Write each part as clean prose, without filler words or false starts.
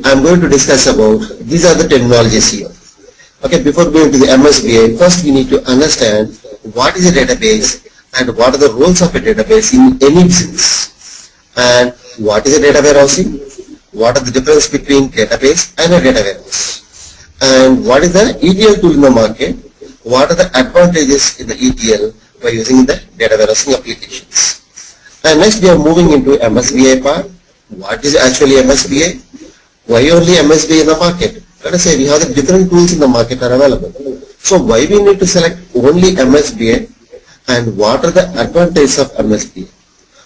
I'm going to discuss about, these are the terminologies here. Okay, before going to the MSBI, first we need to understand what is a database and what are the roles of a database in any business. And what is a data warehousing? What are the difference between database and a data warehouse? And what is the ETL tool in the market? What are the advantages in the ETL by using the data warehousing applications? And next we are moving into MSBI part. What is actually MSBI? Why only MSBI in the market? Let us say we have the different tools in the market are available. So why we need to select only MSBI and what are the advantages of MSBI?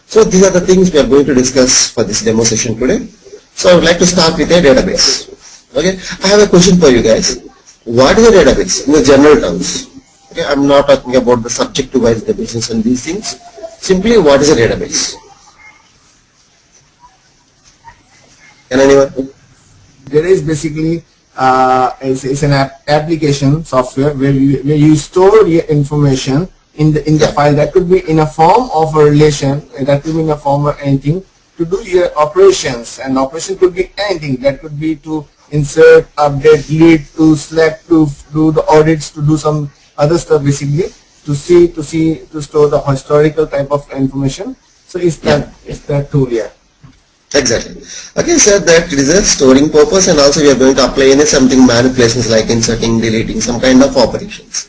So these are the things we are going to discuss for this demo session today. So I would like to start with a database. Okay, I have a question for you guys. What is a database in the general terms? Okay, I'm not talking about the subject wise definitions and these things. Simply, what is a database? Can anyone? There is basically it's an application software where you store your information in the file. That could be in a form of a relation, that could be in a form of anything to do your operations, and operation could be anything. That could be to insert, update, delete, to select, to do the audits, to do some other stuff basically, to store the historical type of information. So it's that tool, yeah. Exactly. Okay, so that it is a storing purpose, and also we are going to apply in something manipulations like inserting, deleting, some kind of operations.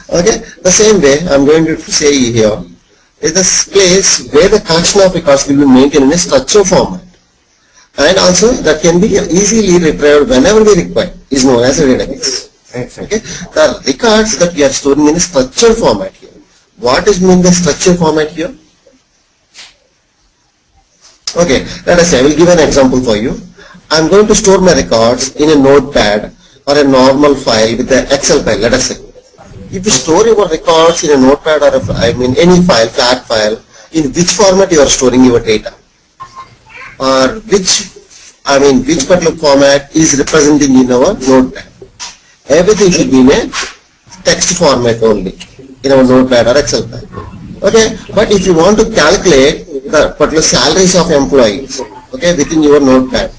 Okay, the same way I'm going to say here is this place where the collection of records will be maintained in a structured format, and also that can be easily retrieved whenever we require, is known as a database. Okay, the records that we are storing in a structured format here. What is mean the structured format here? Okay, let us say I will give an example for you. I am going to store my records in a notepad or a normal file with an Excel file, let us say. If you store your records in a notepad or any file, flat file, in which format you are storing your data? Or which particular format is representing in our notepad? Everything should be in a text format only in our notepad or Excel file. Okay, but if you want to calculate the particular salaries of employees, okay, within your notepad,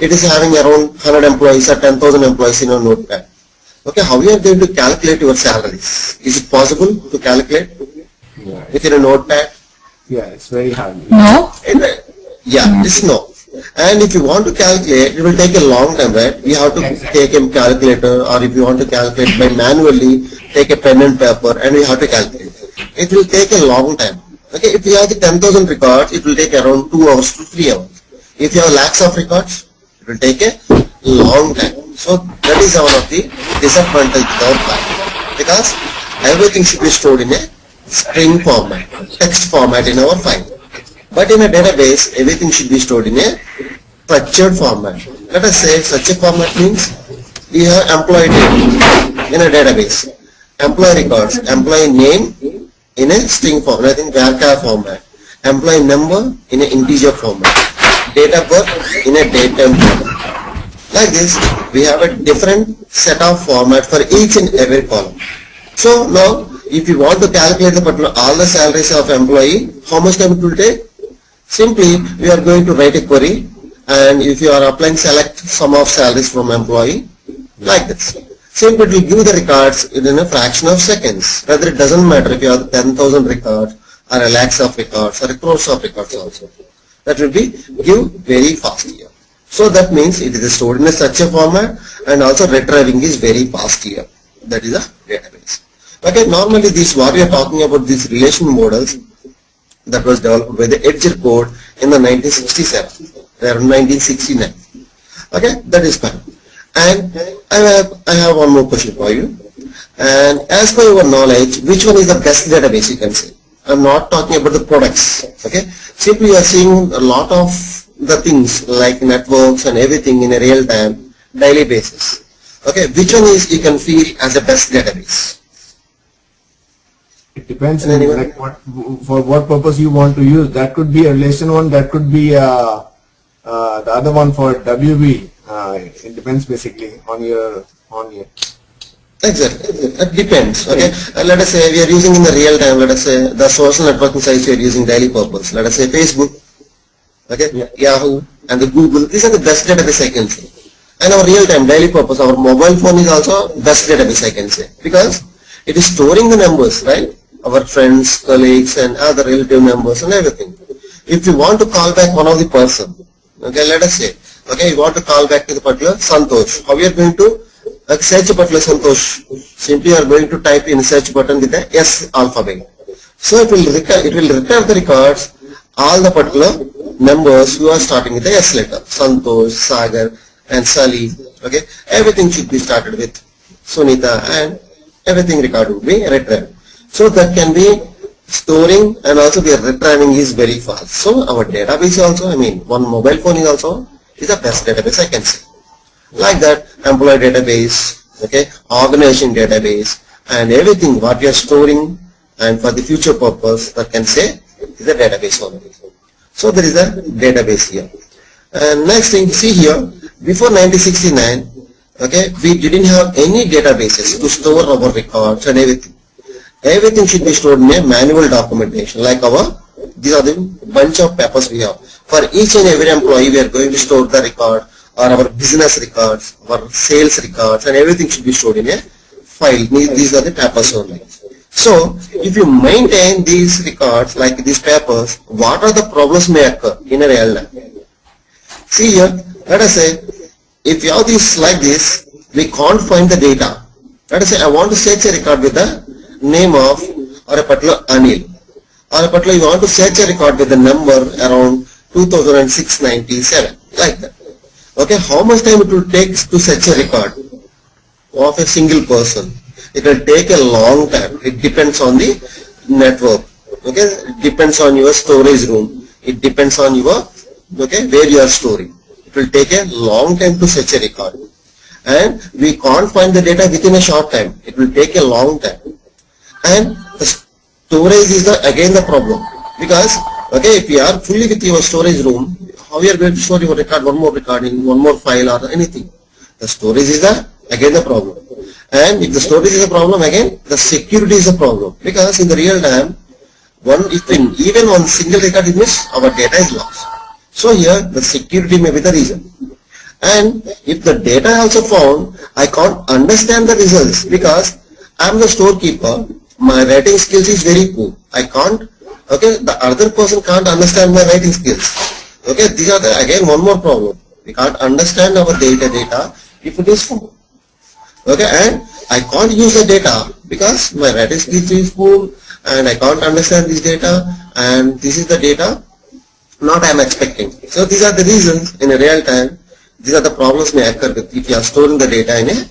it is having around 100 employees or 10,000 employees in your notepad. Okay, how you are going to calculate your salaries? Is it possible to calculate within a notepad? Yeah, it's very hard. No. It's no. And if you want to calculate, it will take a long time, right? You have to take a calculator, or if you want to calculate by manually, take a pen and paper and you have to calculate. It will take a long time. Okay, if you have the 10,000 records, it will take around 2 hours to 3 hours. If you have lakhs of records, it will take a long time. So that is one of the disadvantages of our file, because everything should be stored in a string format, text format in our file. But in a database, everything should be stored in a structured format. Let us say structured format means we have employee name in a database, employee records, employee name in a string format, I think varchar format, employee number in an integer format, date of birth in a datetime format. Like this, we have a different set of format for each and every column. So now, if you want to calculate the particular all the salaries of employee, how much time it will take? Simply, we are going to write a query, and if you are applying select sum of salaries from employee, like this. Simply it will give the records within a fraction of seconds. Whether it doesn't matter if you have 10,000 records or a lakhs of records or a crores of records also. That will be give very fast here. So that means it is stored in a structured format, and also retrieving is very fast here. That is a database. Okay, normally this what we are talking about, these relation models that was developed by the Edger code in the 1967, around 1969. Okay, that is fine. And I have one more question for you. And as per your knowledge, which one is the best database, you can say? I'm not talking about the products. Okay, simply you are seeing a lot of the things like networks and everything in a real time, daily basis. Okay, which one is you can feel as the best database? It depends on like for what purpose you want to use. That could be a relation one. That could be the other one for WB. It depends basically on your. Exactly, it depends. Okay, let us say we are using in the real time. Let us say the social networking sites we are using daily purpose. Let us say Facebook. Okay, Yeah. Yahoo and the Google, these are the best database I can say. And our real-time daily purpose, our mobile phone is also best database I can say, because it is storing the numbers, right? Our friends, colleagues and other relative numbers and everything. If you want to call back one of the person, okay, let us say, okay, you want to call back to the particular Santosh. How you are going to search a particular Santosh? Simply you are going to type in search button with the S alphabet. So it will return the records, all the particular numbers who are starting with the S letter, Santosh, Sagar and Sally. Okay, everything should be started with Sunita and everything record will be returned. So that can be storing and also the retrieving is very fast. So our database also, I mean one mobile phone is also is the best database I can say. Like that, employee database, okay, organization database and everything what we are storing and for the future purpose that can say is a database only. So there is a database here. And next thing, see here, before 1969, okay, we didn't have any databases to store our records and everything. Everything should be stored in a manual documentation like these are the bunch of papers we have. For each and every employee we are going to store the record or our business records, our sales records and everything should be stored in a file. These are the papers only. So if you maintain these records like these papers, what are the problems may occur in a real life? See here, let us say if you have this like this, we can't find the data. Let us say I want to search a record with the name of or a particular Anil, or a particular you want to search a record with the number around 2697 like that. Okay, how much time it will take to search a record of a single person? It will take a long time. It depends on the network. Okay, it depends on your storage room. It depends on your where you are storing. It will take a long time to search a record, and we can't find the data within a short time. It will take a long time. And the storage is again the problem, because if you are fully with your storage room, how you are going to store your record, one more record in one more file or anything? The storage is again the problem. And if the storage is a problem, again the security is a problem, because in the real time, even one single record is missed, our data is lost. So here the security may be the reason. And if the data also found, I can't understand the results because I am the storekeeper. My writing skills is very poor. I can't, the other person can't understand my writing skills. Okay, these are again one more problem. We can't understand our data if it is full. Okay, and I can't use the data because my writing skills is poor and I can't understand this data, and this is the data not I am expecting. So these are the reasons in a real time. These are the problems may occur with if you are storing the data in a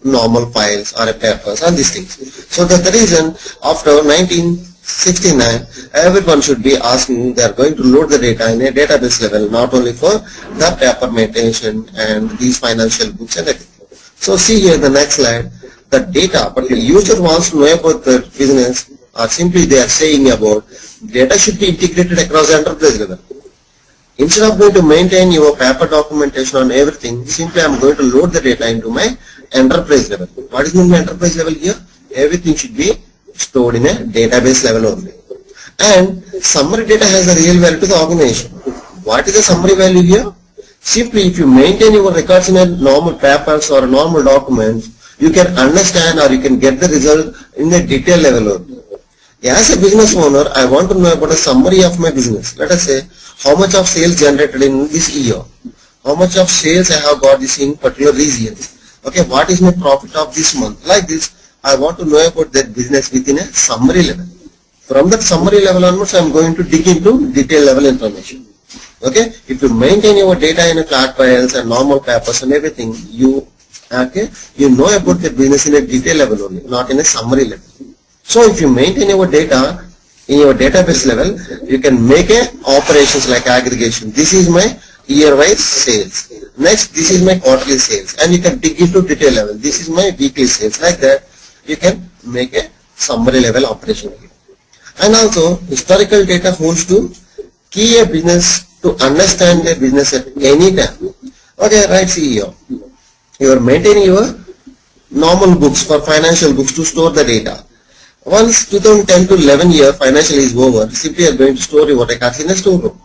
normal files or a papers and these things. So that's the reason after 1969 everyone should be asking, they are going to load the data in a database level, not only for the paper maintenance and these financial books and everything. So see here the next slide, the data, but the user wants to know about the business, or simply they are saying about data should be integrated across the enterprise level. Instead of going to maintain your paper documentation on everything, simply I am going to load the data into my enterprise level. What is mean by enterprise level here? Everything should be stored in a database level only. And summary data has a real value to the organization. What is the summary value here? Simply if you maintain your records in a normal papers or a normal documents, you can understand or you can get the result in a detail level only. As a business owner, I want to know about a summary of my business. Let us say how much of sales generated in this year, how much of sales I have got this in particular regions. Okay, what is my profit of this month? Like this, I want to know about that business within a summary level. From that summary level onwards, I am going to dig into detail level information. Okay, if you maintain your data in a flat files and normal papers and everything, you know about the business in a detail level only, not in a summary level. So if you maintain your data in your database level, you can make operations like aggregation. This is my year-wise sales. Next, this is my quarterly sales, and you can dig into detail level. This is my weekly sales. Like that, you can make a summary level operation here. And also, historical data holds to key a business to understand the business at any time. Okay, right, see here. You are maintaining your normal books for financial books to store the data. Once 2010 to 11 year financial is over, simply you are going to store your records in a storeroom.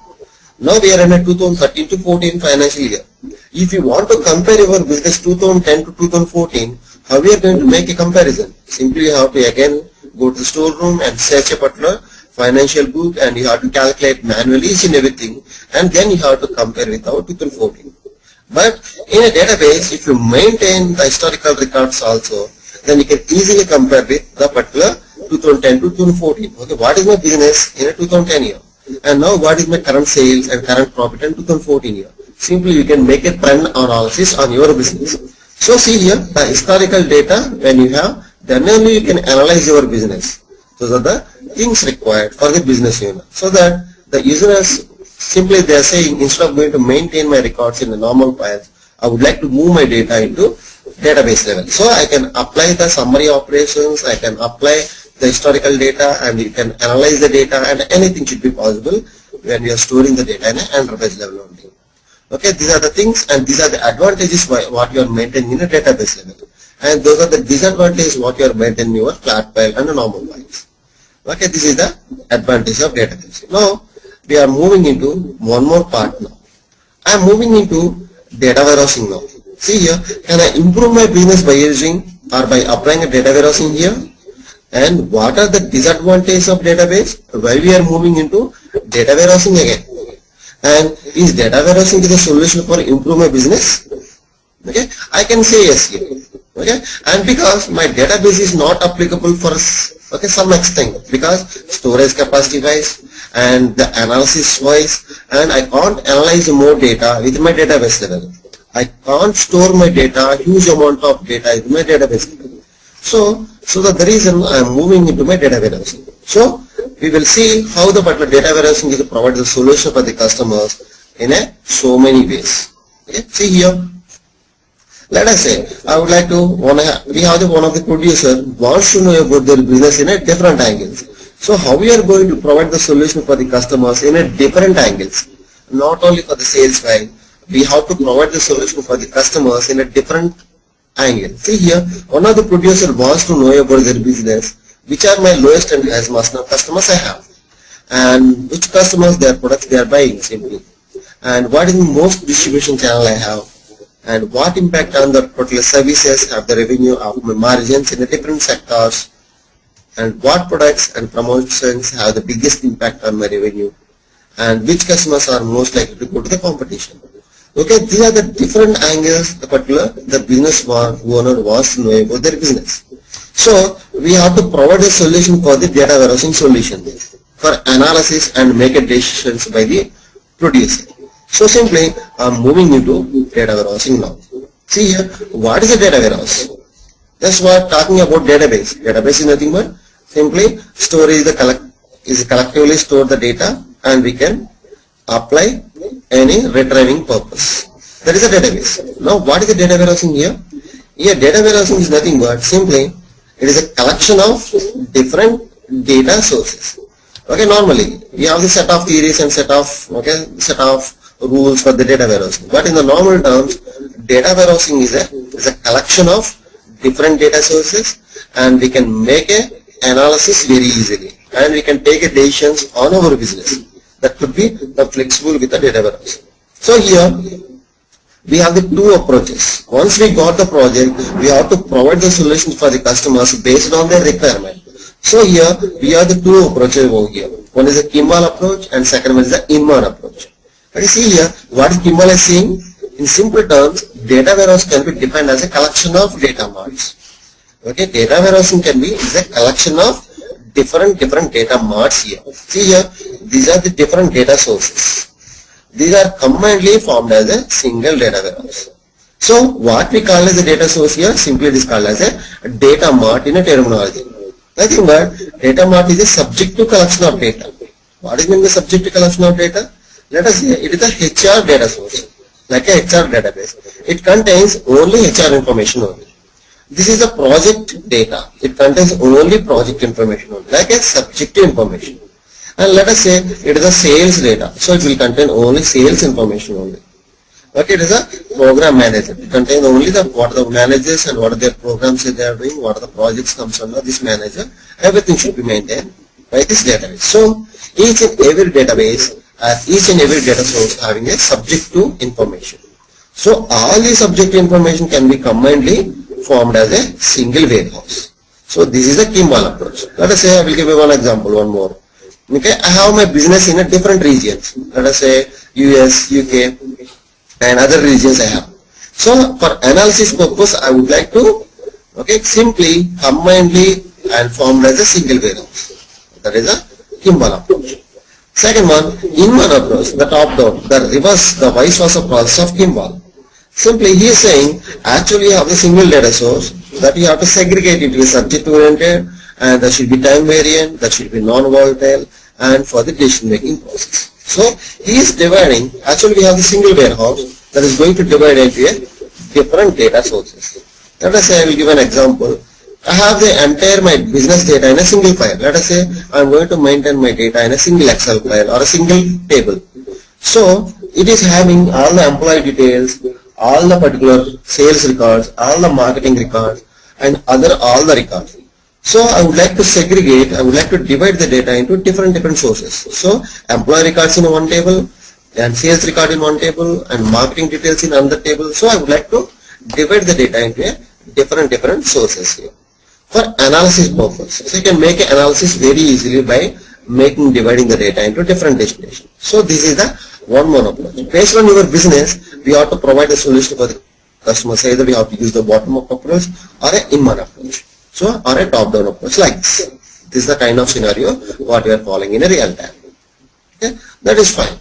Now we are in a 2013 to 14 financial year. If you want to compare your business 2010 to 2014, how we are going to make a comparison? Simply you have to again go to the storeroom and search a particular financial book, and you have to calculate manually each and everything, and then you have to compare with our 2014. But in a database, if you maintain the historical records also, then you can easily compare with the particular 2010 to 2014. Okay, what is my business in a 2010 year? And now what is my current sales and current profit in 2014 year? Simply you can make a trend analysis on your business. So see here, the historical data when you have, then only you can analyze your business. Those are the things required for the business unit. So that the users simply they are saying, instead of going to maintain my records in the normal files, I would like to move my data into database level. So I can apply the summary operations, I can apply the historical data, and you can analyze the data, and anything should be possible when we are storing the data in an enterprise level only. Okay, these are the things, and these are the advantages what you are maintaining in a database level, and those are the disadvantages what you are maintaining in your flat file and the normal files. Okay, this is the advantage of database. Now we are moving into one more part now. I am moving into data warehousing now. See here, can I improve my business by using or by applying a data warehousing here? And what are the disadvantages of database? Why we are moving into data warehousing again? And is data warehousing is a solution for improve my business? Okay, I can say yes here. Okay, and because my database is not applicable for some extent, because storage capacity wise and the analysis wise, and I can't analyze more data with my database level. I can't store my data, huge amount of data in my database level. So that the reason I am moving into my data warehousing. So we will see how the particular data warehousing is provide the solution for the customers in so many ways. Okay, see here. Let us say I would like to we have one of the producer wants to know about their business in a different angles. So how we are going to provide the solution for the customers in a different angles, not only for the sales side, we have to provide the solution for the customers in a different angle. See here, one of the producer wants to know about their business, which are my lowest and highest marginal customers I have, and which customers their products they are buying simply, and what is the most distribution channel I have, and what impact on the particular services have the revenue of my margins in the different sectors, and what products and promotions have the biggest impact on my revenue, and which customers are most likely to go to the competition. Okay, these are the different angles the business owner wants to know about their business. So we have to provide a solution for the data warehousing solution for analysis and make a decisions by the producer. So simply I am moving into data warehousing now. See here, what is a data warehouse? Just we are talking about database. Database is nothing but simply storage is collectively store the data, and we can apply any retrieving purpose. That is a database. Now what is the data warehousing here? Here data warehousing is nothing but simply it is a collection of different data sources. Okay, normally we have the set of theories and set of rules for the data warehousing. But in the normal terms, data warehousing is a collection of different data sources, and we can make a analysis very easily, and we can take a decisions on our business. That could be the flexible with the data warehouse. So here we have the two approaches. Once we got the project, we have to provide the solutions for the customers based on their requirement. So here we have the two approaches over here. One is the Kimball approach, and second one is the Inman approach. But you see here, what Kimball is saying? In simple terms, data warehouse can be defined as a collection of data marts. Okay, data warehousing can be a collection of different data marts here. See here, these are the different data sources. These are combinedly formed as a single data warehouse. So what we call as a data source here, simply it is called as a data mart in a terminology. Nothing but data mart is a subjective collection of data. What is mean the subjective collection of data? Let us say it is a HR data source, like a HR database. It contains only HR information only. This is a project data. It contains only project information only, like a subjective information. And let us say it is a sales data, so it will contain only sales information only. Okay, it is a program manager. It contains only what are the managers and what are their programs they are doing, what are the projects comes under this manager. Everything should be maintained by this database. So each and every database as each and every data source having a subject to information. So all the subject to information can be combinedly formed as a single warehouse. So this is the Kimball approach. Let us say, I will give you one example, one more. Okay, I have my business in a different regions. Let us say US, UK, and other regions I have. So for analysis purpose, I would like to simply combinedly and formed as a single warehouse. That is a Kimball approach. Second one, in-one approach, the top-down, the reverse, the vice versa process of Kimball. Simply he is saying, actually you have a single data source that you have to segregate it with subject-oriented, and that should be time-variant, that should be non-volatile, and for the decision-making process. So he is dividing, actually we have the single warehouse that is going to divide into a different data sources. Let us say, I will give an example. I have the entire my business data in a single file. Let us say I am going to maintain my data in a single Excel file or a single table. So it is having all the employee details, all the particular sales records, all the marketing records, and all the records. So I would like to segregate, I would like to divide the data into different sources. So employee records in one table, and sales record in one table, and marketing details in another table. So I would like to divide the data into a different sources here for analysis purpose. So you can make an analysis very easily by dividing the data into different destinations. So this is the one more approach. Based on your business, we have to provide a solution for the customer. Say that we have to use the bottom-up approach or an in-one approach. So or a top-down approach like this. This is the kind of scenario what we are following in a real time. Okay, that is fine.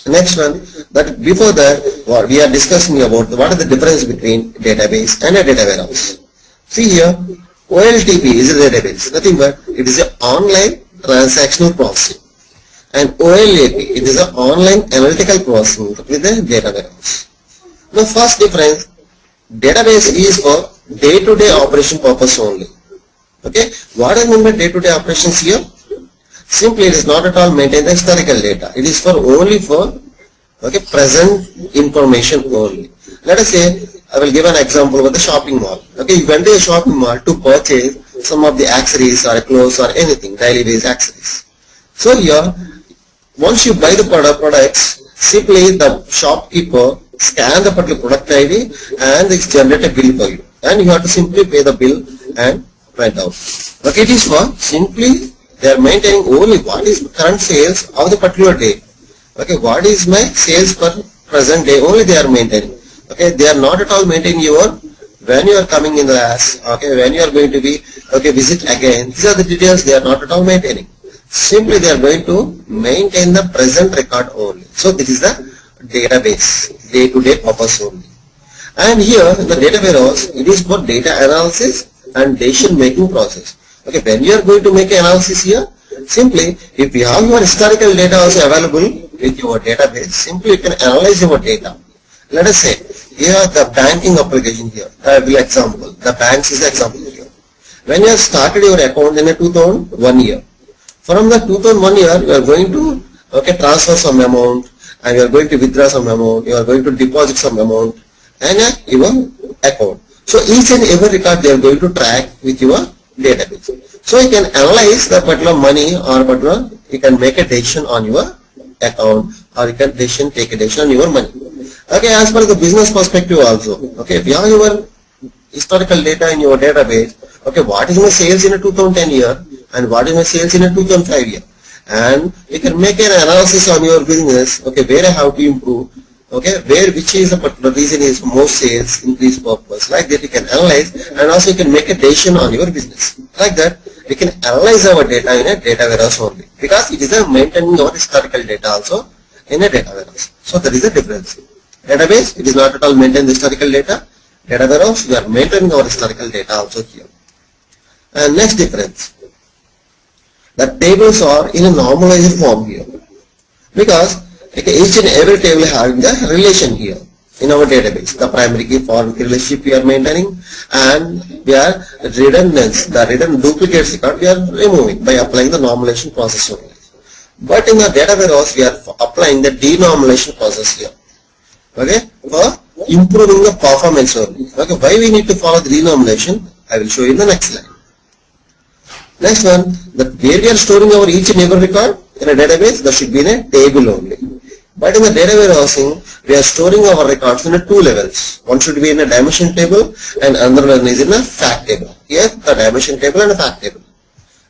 Next one, that before that what we are discussing about what is the difference between database and a data warehouse. See here, OLTP is a database, nothing but it is an online transactional processing, and OLAP it is an online analytical processing with the data warehouse. The first difference, database is for day-to-day operation purpose only. Okay, what I mean by day-to-day operations here? Simply it is not at all maintain the historical data. It is for only for present information only. Let us say I will give an example with the shopping mall. Okay, you went to a shopping mall to purchase some of the accessories or clothes or anything, daily base accessories. So here, once you buy the products, simply the shopkeeper scan the particular product ID and it generate a bill for you, and you have to simply pay the bill and print out. Okay, it is for simply they are maintaining only what is current sales of the particular day. Okay, what is my sales per present day, only they are maintaining. Okay, they are not at all maintaining your when you are coming in the house, okay, when you are going to be visit again. These are the details they are not at all maintaining. Simply they are going to maintain the present record only. So this is the database, day-to-day purpose only. And here in the data warehouse, it is for data analysis and decision making process. Okay, when you are going to make an analysis here, simply if you have your historical data also available with your database, simply you can analyze your data. Let us say here the banking application here. I will example. The banks is the example here. When you have started your account in a 2001 year, from the 2001 year you are going to transfer some amount, and you are going to withdraw some amount, you are going to deposit some amount and your account. So each and every record they are going to track with your database. So you can analyze the particular money or particular, you can make a decision on your account, or you can take a decision on your money. Okay, as per the business perspective also, okay, if you have your historical data in your database, okay, what is my sales in a 2010 year and what is my sales in a 2005 year, and you can make an analysis on your business, okay, where I have to improve, okay, which is the particular reason is most sales increase purpose. Like that you can analyze, and also you can make a decision on your business. Like that we can analyze our data in a data warehouse only, because it is a maintaining our historical data also in a data warehouse. So there is a difference. Database, it is not at all maintain the historical data. Data warehouse, we are maintaining our historical data also here. And next difference, the tables are in a normalized form here, because each and every table having the relation here in our database. The primary key, foreign key relationship we are maintaining, and we are redundance, the redundant duplicate record we are removing by applying the normalization process only. But in the data warehouse we are applying the denormalization process here. Okay, for improving the performance only. Okay, why we need to follow the denormalization, I will show you in the next slide. Next one, that where we are storing our each and every record In a database, that should be in a table only. But in the data warehousing, we are storing our records in a two levels. One should be in a dimension table and another one is in a fact table. Here, the dimension table and a fact table.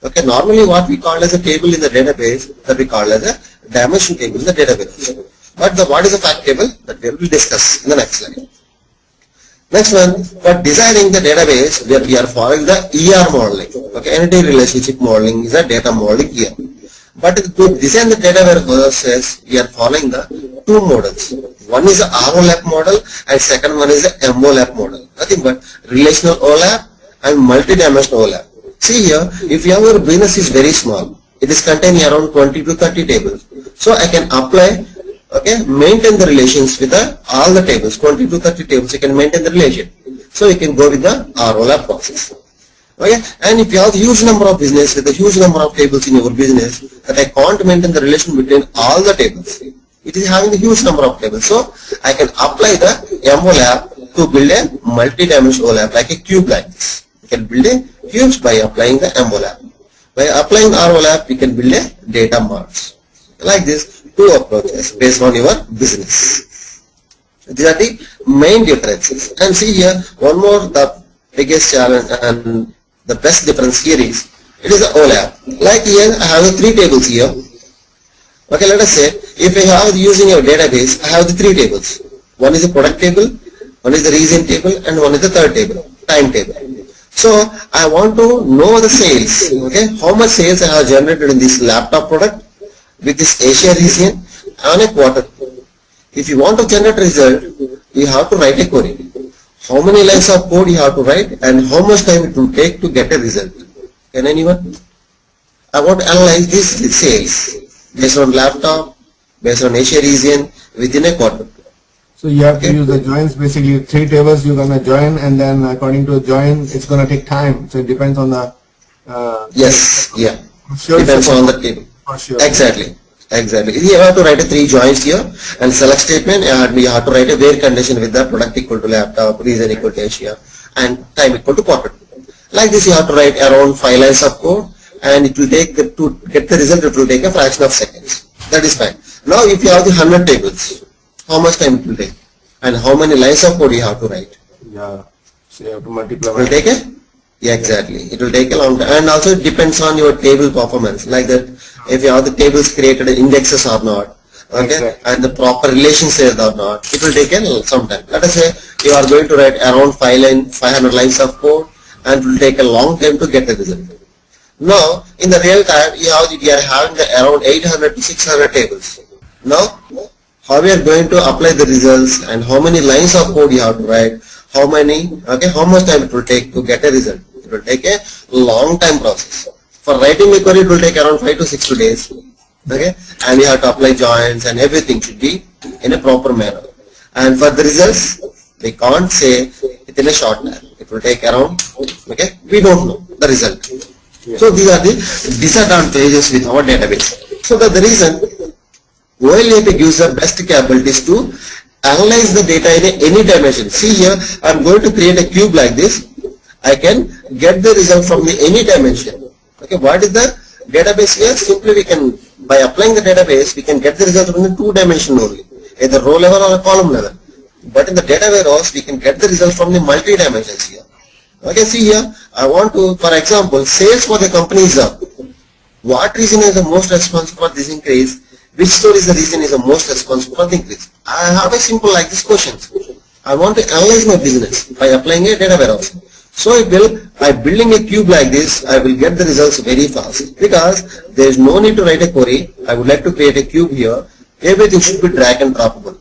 Okay, normally what we call as a table in the database, that we call as a dimension table in the database. But what is a fact table, that we will discuss in the next slide. Next one, for designing the database, where we are following the ER modeling. Okay, entity relationship modeling is a data modeling here. But to design the data warehouses, we are following the two models. One is the ROLAP model and second one is the MOLAP model. Nothing but relational OLAP and multi-dimensional OLAP. See here, if your business is very small, it is containing around 20 to 30 tables. So I can apply, okay, maintain the relations with all the tables, 20 to 30 tables, you can maintain the relation. So you can go with the ROLAP process. Okay, and if you have a huge number of business with a huge number of tables in your business, that I can't maintain the relation between all the tables. It is having a huge number of tables. So I can apply the MOLAP to build a multi-dimensional OLAP like a cube like this. You can build a cubes by applying the MOLAP. By applying ROLAP, you can build a data marts. Like this, two approaches based on your business. These are the main differences. And see here, one more, the biggest challenge and the best difference here is, it is the OLAP. Like here, I have the three tables here. Okay, let us say, if I have using your database, I have the three tables. One is the product table, one is the reason table, and one is the third table, time table. So, I want to know the sales, okay, how much sales I have generated in this laptop product with this Asia region on a quarter. If you want to generate result, you have to write a query. How many lines of code you have to write and how much time it will take to get a result. Can anyone? I want to analyze this sales based on laptop, based on Asia region within a quarter. So you have to use the joins, basically three tables you're going to join, and then according to the join, it's going to take time. So it depends on the... yes, yeah. Sure, depends on the table. For sure. Exactly. Exactly. You have to write a three joins here and select statement, and we have to write a where condition with the product equal to laptop, reason equal to Asia, and time equal to quarter. Like this, you have to write around 5 lines of code, and it will take to get the result, it will take a fraction of seconds. That is fine. Now, if you have the 100 tables, how much time it will take, and how many lines of code you have to write? Yeah. So you have to multiply. It will take a, yeah, exactly. It will take a long time, and also it depends on your table performance. Like that, if you have the tables created indexes or not, okay, exactly. and the proper relations there or not, it will take some time. Let us say you are going to write around 500 lines of code, and it will take a long time to get the result. Now, in the real time, you are having around 800 to 600 tables. Now, how we are going to apply the results and how many lines of code you have to write, how much time it will take to get a result. It will take a long time process. For writing a query, it will take around 5 to 6 days. Okay, and you have to apply joins and everything should be in a proper manner. And for the results, we can't say within a short time. It will take around, okay, we don't know the result. Yeah. So these are the disadvantages with our database. So that's the reason OLAP gives the best capabilities to analyze the data in any dimension. See here, I'm going to create a cube like this. I can get the result from any dimension. Okay, what is the database here? Simply we can, by applying the database, we can get the result from the 2 dimension only, either row level or a column level. But in the data warehouse, we can get the result from the multi dimensions here. Okay, see here, I want to, for example, sales for the company is up. What reason is the most responsible for this increase? Which store is the reason is the most responsible for the increase? I have a simple like this question. I want to analyze my business by applying a data warehouse. So it will, by building a cube like this, I will get the results very fast because there is no need to write a query. I would like to create a cube here. Everything should be drag and droppable.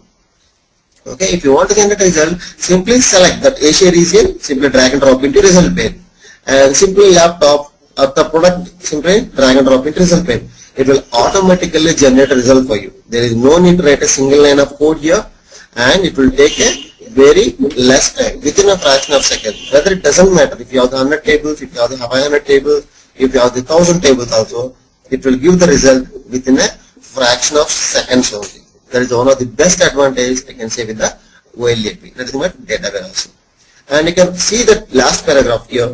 Okay, if you want to generate a result, simply select that Asia region, simply drag and drop into result pane. And simply laptop of the product, simply drag and drop into result pane. It will automatically generate a result for you. There is no need to write a single line of code here, and it will take a very less time, within a fraction of seconds. Whether it doesn't matter if you have the 100 tables, if you have the 500 tables, if you have the 1000 tables also, it will give the result within a fraction of seconds only. That is one of the best advantages I can say with the OLAP. That is what data warehousing. And you can see that last paragraph here.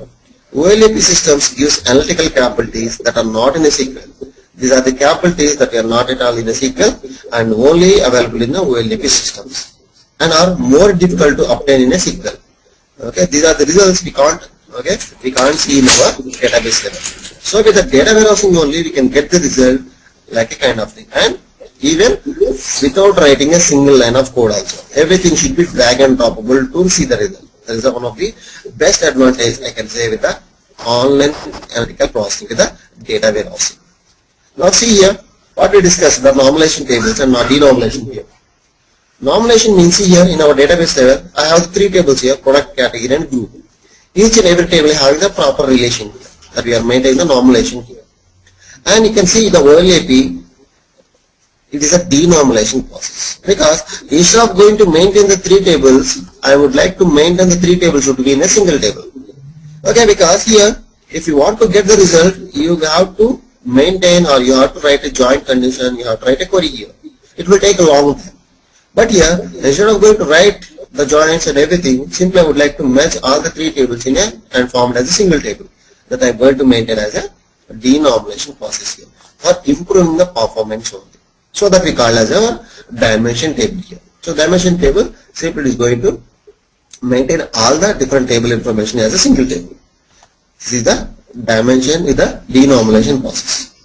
OLAP systems gives analytical capabilities that are not in a sequence. These are the capabilities that are not at all in a SQL and only available in the OLAP systems and are more difficult to obtain in a SQL. Okay, these are the results we can't see in our database level. So with the data warehousing only we can get the result like a kind of thing, and even without writing a single line of code also. Everything should be drag and droppable to see the result. That is one of the best advantage I can say with the online analytical processing with the data warehousing. Now see here what we discussed, the normalization tables and denomination here. Nomination means here in our database level, I have 3 tables here, product, category and group. Each and every table having the proper relation here, that we are maintaining the nomination here. And you can see the OLAP, it is a denomination process, because instead of going to maintain the 3 tables, I would like to maintain the 3 tables should be in a single table. Okay, because here if you want to get the result, you have to maintain or you have to write a joint condition, you have to write a query here. It will take a long time. But here, instead of going to write the joins and everything, simply I would like to merge all the 3 tables in and form it as a single table that I am going to maintain as a denomination process here for improving the performance only. So that we call as a dimension table here. So dimension table simply is going to maintain all the different table information as a single table. This is the dimension with the denomination process.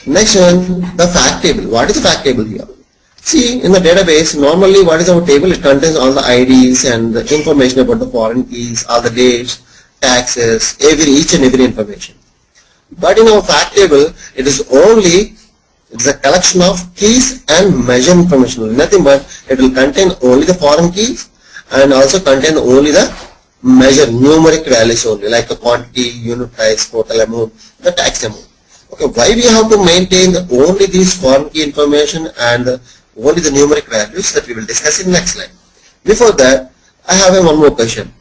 Next one, the fact table. What is the fact table here? See, in the database, normally what is our table? It contains all the IDs and the information about the foreign keys, all the dates, taxes, each and every information. But in our fact table, it is a collection of keys and measure information. Nothing but it will contain only the foreign keys and also contain only the measure numeric values only, like the quantity, unit price, total amount, the tax amount. Okay, why we have to maintain only these foreign key information and only the numeric values, that we will discuss in next slide. Before that, I have one more question.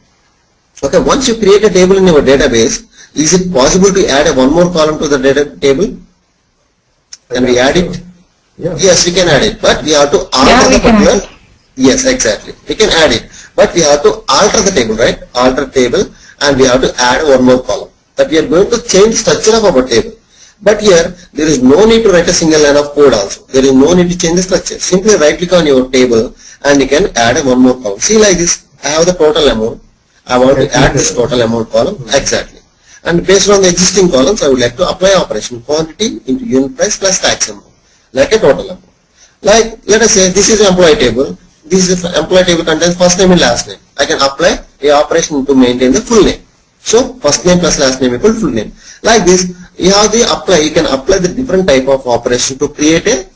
Okay, once you create a table in your database, is it possible to add one more column to the data table? Can we add it? Yeah. Yes, we can add it, but we have to alter the particular. Yes, exactly. We can add it, but we have to alter the table, right? Alter table, and we have to add one more column. That we are going to change the structure of our table. But here, there is no need to write a single line of code also. There is no need to change the structure. Simply right click on your table and you can add one more column. See, like this, I have the total amount. I want to add this total amount column. Exactly. And based on the existing columns, I would like to apply operation quantity into unit price plus tax amount, like a total amount. Like, let us say this is employee table. This is employee table contains first name and last name. I can apply a operation to maintain the full name. So, first name plus last name equal full name. Like this, you can apply the different type of operation to create a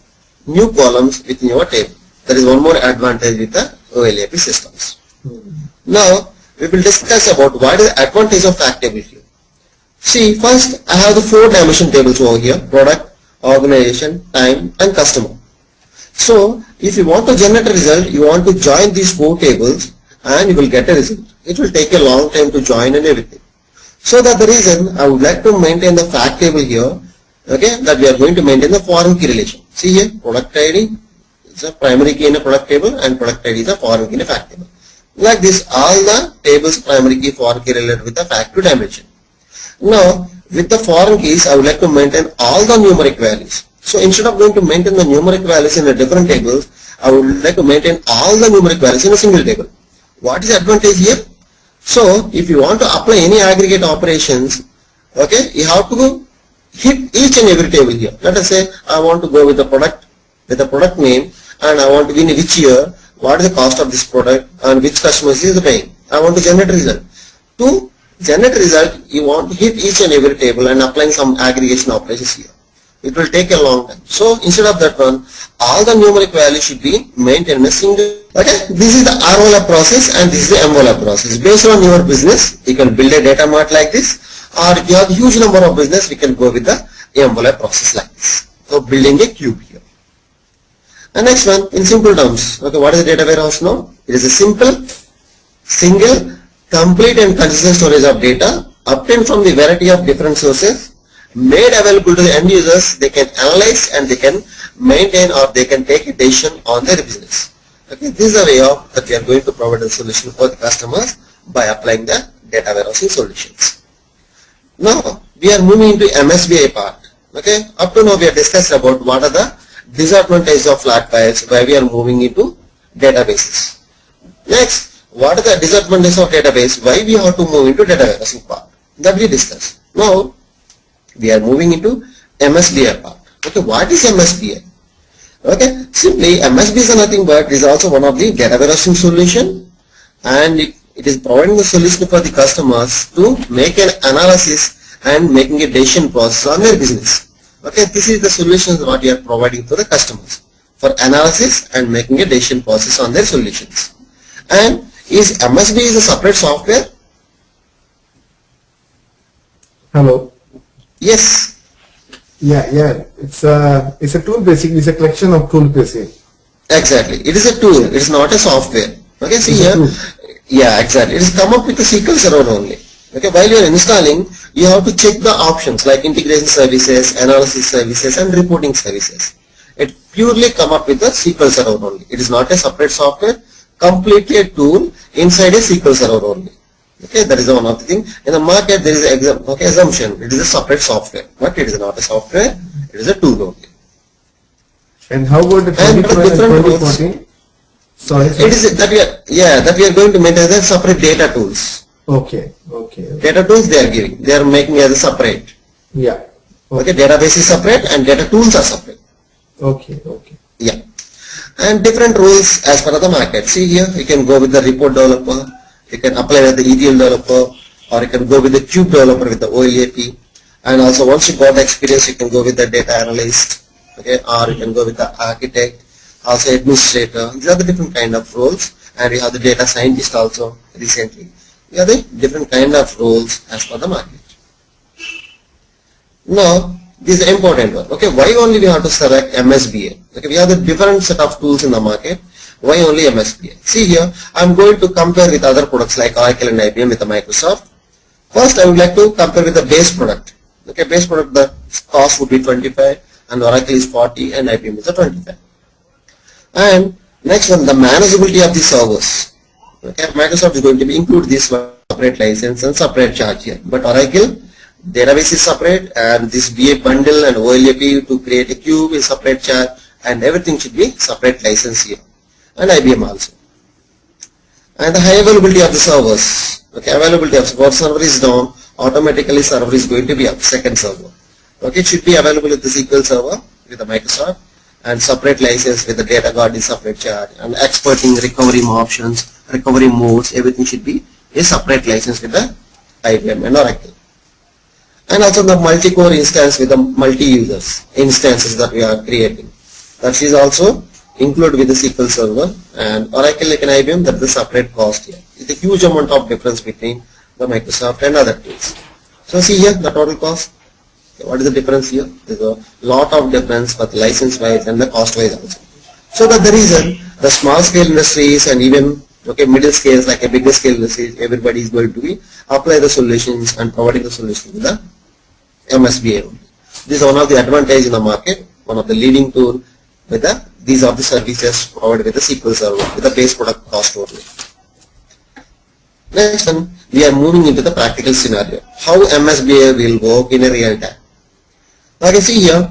new columns within your table. There is one more advantage with the OLAP systems. Now, we will discuss about what is the advantage of fact table here. See, first I have the 4 dimension tables over here: product, organization, time and customer. So, if you want to generate a result, you want to join these 4 tables and you will get a result. It will take a long time to join and everything. So that the reason I would like to maintain the fact table here, okay, that we are going to maintain the foreign key relation. See here, product ID is a primary key in a product table and product ID is a foreign key in a fact table. Like this, all the tables primary key, foreign key related with the fact to dimension. Now, with the foreign keys, I would like to maintain all the numeric values. So instead of going to maintain the numeric values in a different tables, I would like to maintain all the numeric values in a single table. What is the advantage here? So, if you want to apply any aggregate operations, okay, you have to hit each and every table here. Let us say I want to go with the product name, and I want to in which year, what is the cost of this product, and which customer is paying. I want to generate a result. To generate a result, you want to hit each and every table and applying some aggregation operations here. It will take a long time. So instead of that one, all the numeric values should be maintained in a single. Okay, this is the ROLAP process and this is the MOLAP process. Based on your business, you can build a data mart like this, or if you have a huge number of business, we can go with the MOLAP process like this. So building a cube here. And next one, in simple terms, okay, what is the data warehouse now? It is a simple, single, complete and consistent storage of data obtained from the variety of different sources, made available to the end users. They can analyze and they can maintain or they can take a decision on their business. Okay, this is a way of that we are going to provide a solution for the customers by applying the data warehousing solutions. Now we are moving into MSBI part. Okay, up to now we have discussed about what are the disadvantages of flat files, why we are moving into databases. Next, what are the disadvantages of database, why we have to move into data warehousing part, that we discussed. Now we are moving into MSBI part. Okay, what is MSBI? Okay, simply MSBI is nothing but is also one of the data warehousing solution, and it is providing the solution for the customers to make an analysis and making a decision process on their business. Okay, this is the solutions what we are providing to the customers for analysis and making a decision process on their solutions. And is MSBI is a separate software? Hello. Yes. Yeah. It's a tool basically. It's a collection of tools basically. Exactly. It is a tool. It is not a software. Okay. See It's a here. tool. Yeah. Exactly. It is come up with the SQL Server only. Okay. While you are installing, you have to check the options like integration services, analysis services, and reporting services. It purely come up with the SQL Server only. It is not a separate software. Completely a tool inside a SQL Server only. Okay, that is one of the thing. In the market, there is an assumption. It is a separate software, but it is not a software. It is a tool only. And how about the And 2012 and different 2014? Sorry. It is that we are going to maintain as separate data tools. Okay. Data tools they are giving. They are making as a separate. Yeah. Okay, database is separate and data tools are separate. Okay. Yeah. And different rules as per the market. See here, you can go with the report developer. You can apply with the ETL developer, or you can go with the cube developer with the OLAP. And also once you got the experience, you can go with the data analyst, okay, or you can go with the architect, also administrator. These are the different kind of roles. And we have the data scientist also recently. We have the different kind of roles as per the market. Now, this is important one. Okay, why only we have to select MSBI? Okay, we have the different set of tools in the market. Why only MSBI? See here, I am going to compare with other products like Oracle and IBM with the Microsoft. First, I would like to compare with the base product. Okay, base product, the cost would be 25 and Oracle is 40 and IBM is 25. And next one, the manageability of the servers. Okay, Microsoft is going to include this separate license and separate charge here. But Oracle, database is separate and this BA bundle and OLAP to create a cube is separate charge and everything should be separate license here. And IBM also. And the high availability of the servers. Okay, availability of server is down, automatically server is going to be up, second server. Okay, it should be available with the SQL Server with the Microsoft and separate license with the data guard is separate charge and exporting recovery options, recovery modes, everything should be a separate license with the IBM and Oracle. And also the multi-core instance with the multi-users instances that we are creating. That is also included with the SQL Server and Oracle like an IBM, that is the separate cost here. It's a huge amount of difference between the Microsoft and other tools. So see here the total cost. Okay, what is the difference here? There is a lot of difference for the license wise and the cost wise also. So that the reason the small scale industries and even middle scales like a bigger scale industries, everybody is going to be apply the solutions and providing the solution to the MSBI only. This is one of the advantage in the market, one of the leading tool with the these are the services provided with the SQL Server with the base product cost only. Next one, we are moving into the practical scenario. How MSBI will work in a real time. Like I see here,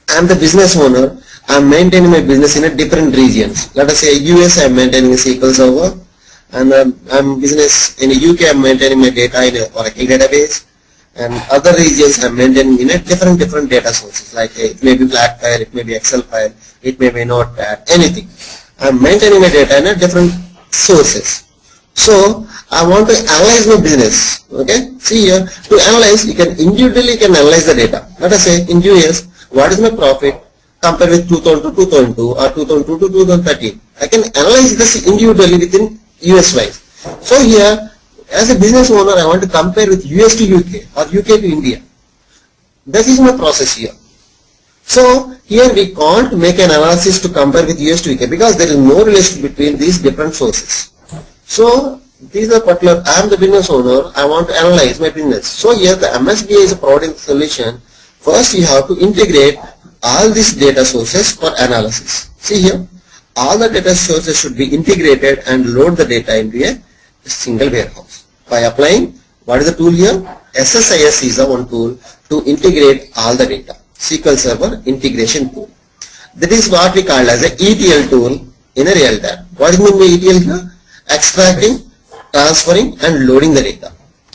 I am the business owner. I am maintaining my business in a different regions. Let us say US I am maintaining a SQL Server, and I am business in the UK I am maintaining my data in a Oracle database, and other regions I am maintaining in a different data sources, like it may be flat file, it may be Excel file, it may be Notepad, anything. I am maintaining my data in a different sources. So I want to analyze my business. Okay, see here, to analyze you can individually analyze the data. Let us say in US, what is my profit compared with 2000 to 2002 or 2002 to 2013. I can analyze this individually within US wise. So here, as a business owner, I want to compare with US to UK or UK to India. This is my process here. So here we can't make an analysis to compare with US to UK because there is no relation between these different sources. So these are particular, I am the business owner, I want to analyze my business. So here the MSBI is providing solution. First you have to integrate all these data sources for analysis. See here, all the data sources should be integrated and load the data into a single warehouse. By applying, what is the tool here? SSIS is the one tool to integrate all the data. SQL Server Integration Tool. That is what we call as a ETL tool in a real time. What is mean by ETL here? Extracting, transferring and loading the data.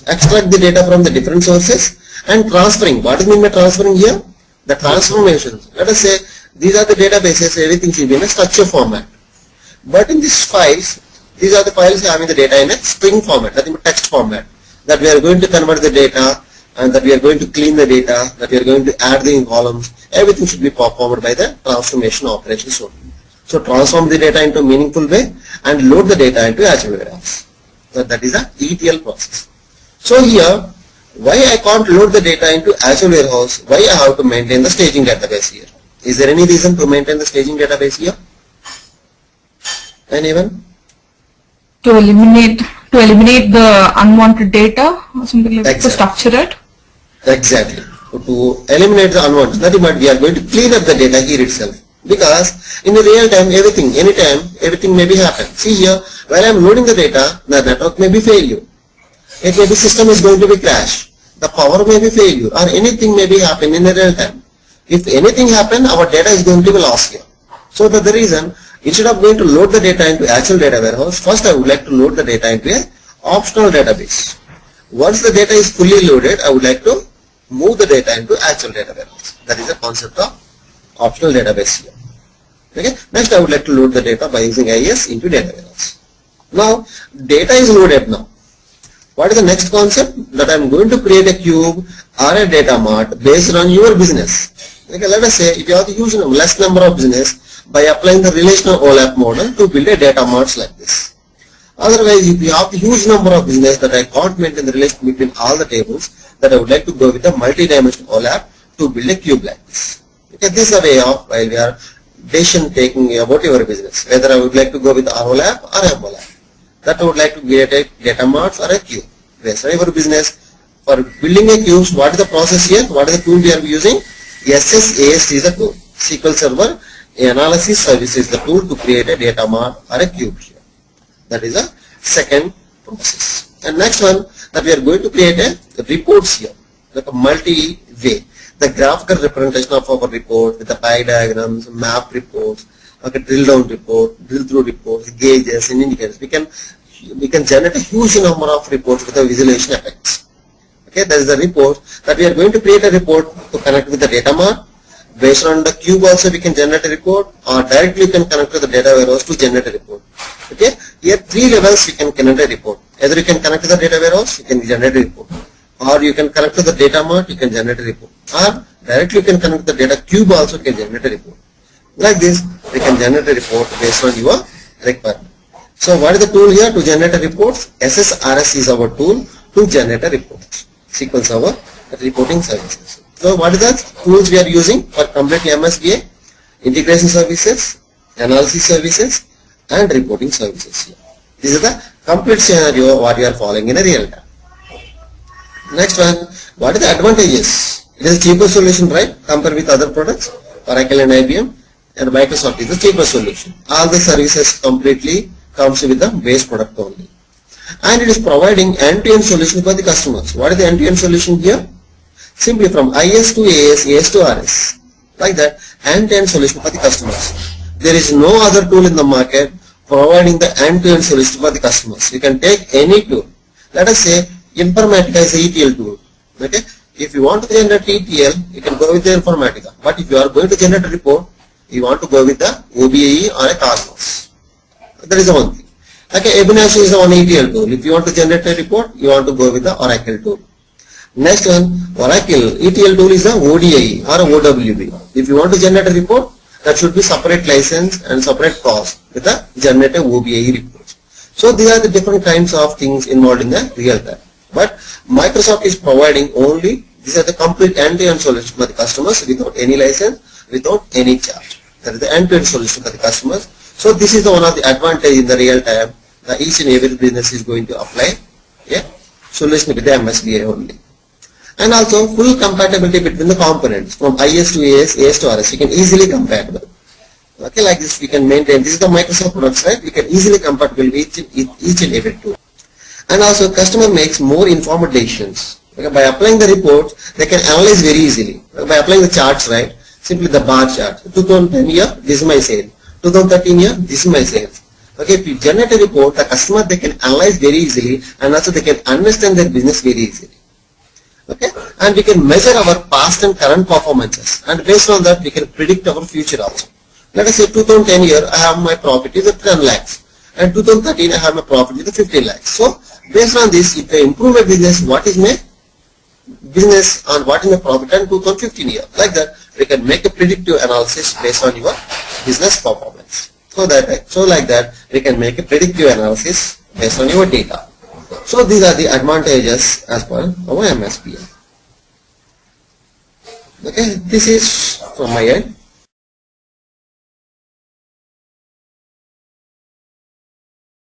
Extract the data from the different sources and transferring. What is mean by transferring here? The transformations. Let us say these are the databases, everything should be in a structure format. But in these files, these are the files having the data in a string format, nothing but text format. That we are going to convert the data and that we are going to clean the data, that we are going to add the columns. Everything should be performed by the transformation operations only. So transform the data into a meaningful way and load the data into Azure warehouse. So that is a ETL process. So here, why I can't load the data into Azure warehouse? Why I have to maintain the staging database here? Is there any reason to maintain the staging database here? Anyone? To eliminate the unwanted data or something like that, to structure it. Exactly. To eliminate the unwanted, nothing but we are going to clean up the data here itself. Because in the real time, everything, anytime, everything may be happen. See here, while I am loading the data, the network may be failure. It may be system is going to be crash. The power may be failure or anything may be happen in the real time. If anything happen, our data is going to be lost here. So that's the reason, instead of going to load the data into actual data warehouse, first I would like to load the data into a optional database. Once the data is fully loaded, I would like to move the data into actual data warehouse. That is the concept of optional database here. Okay. Next, I would like to load the data by using IIS into data warehouse. Now, data is loaded now. What is the next concept? That I am going to create a cube or a data mart based on your business. Okay, let us say if you have to use less number of business by applying the relational OLAP model to build a data marts like this. Otherwise, if you have a huge number of business that I can't maintain the relation between all the tables, that I would like to go with a multi-dimensional OLAP to build a cube like this. Okay, this is a way of while we are decision taking about your business, whether I would like to go with OLAP or MOLAP. That I would like to create a data mart or a cube. Based on your business, for building a cube, what is the process here? What is the tool we are using? SSAST is the tool. SQL Server Analysis Service is the tool to create a data mart or a cube here. That is a second process. And next one, that we are going to create a reports here, like a multi-way. The graphical representation of our report with the pie diagrams, map reports, okay, drill down report, drill through reports, gauges and indicators. We can generate a huge number of reports with the visualization effects. Okay, that is the report that we are going to create a report to connect with the data mart. Based on the cube also we can generate a report, or directly you can connect to the data warehouse to generate a report. Okay, here 3 levels we can generate a report. Either you can connect to the data warehouse, you can generate a report, or you can connect to the data mart, you can generate a report, or directly you can connect to the data cube also, you can generate a report. Like this, we can generate a report based on your requirement. So what is the tool here to generate a report? SSRS is our tool to generate a report. SQL Server Reporting Services. So what is the tools we are using for complete MSBI? Integration services, analysis services and reporting services here. This is the complete scenario what we are following in a real time. Next one, what are the advantages? It is a cheaper solution, right? Compared with other products, Oracle and IBM, and Microsoft is the cheaper solution. All the services completely comes with the base product only. And it is providing end-to-end solution for the customers. What is the end-to-end solution here? Simply from IS to AS, AS to RS. Like that, end-to-end solution for the customers. There is no other tool in the market providing the end-to-end solution for the customers. You can take any tool. Let us say Informatica is a ETL tool. Okay? If you want to generate ETL, you can go with the Informatica. But if you are going to generate a report, you want to go with the OBAE or a Cosmos. That is the one thing. Okay, Ebinash is the one ETL tool. If you want to generate a report, you want to go with the Oracle tool. Next one, Oracle ETL tool is a ODI or a OWB. If you want to generate a report, that should be separate license and separate cost with a generated OBAE report. So these are the different kinds of things involved in the real time. But Microsoft is providing only, these are the complete end-to-end solution for the customers without any license, without any charge. That is the end-to-end solution for the customers. So this is the one of the advantage in the real time that each and every business is going to apply a solution with the MSBI only. And also full compatibility between the components from IS to AS, AS to RS. We can easily compatible. Okay, like this we can maintain. This is the Microsoft products, right? We can easily compatible with each and every tool. And also customer makes more informed decisions. Okay, by applying the reports, they can analyze very easily. by applying the charts, right? Simply the bar chart. 2010 year, this is my sale. 2013 year, this is my sales. Okay, if you generate a report, the customer, they can analyze very easily, and also they can understand their business very easily. Okay, and we can measure our past and current performances, and based on that we can predict our future also. Let us say 2010 year I have my profit is 10 lakhs, and 2013 I have my profit is 15 lakhs. So based on this, if I improve my business, what is my business and what is my profit in 2015 year? Like that, we can make a predictive analysis based on your business performance. So like that, we can make a predictive analysis based on your data. So these are the advantages as per our MSBI. Okay, this is from my end.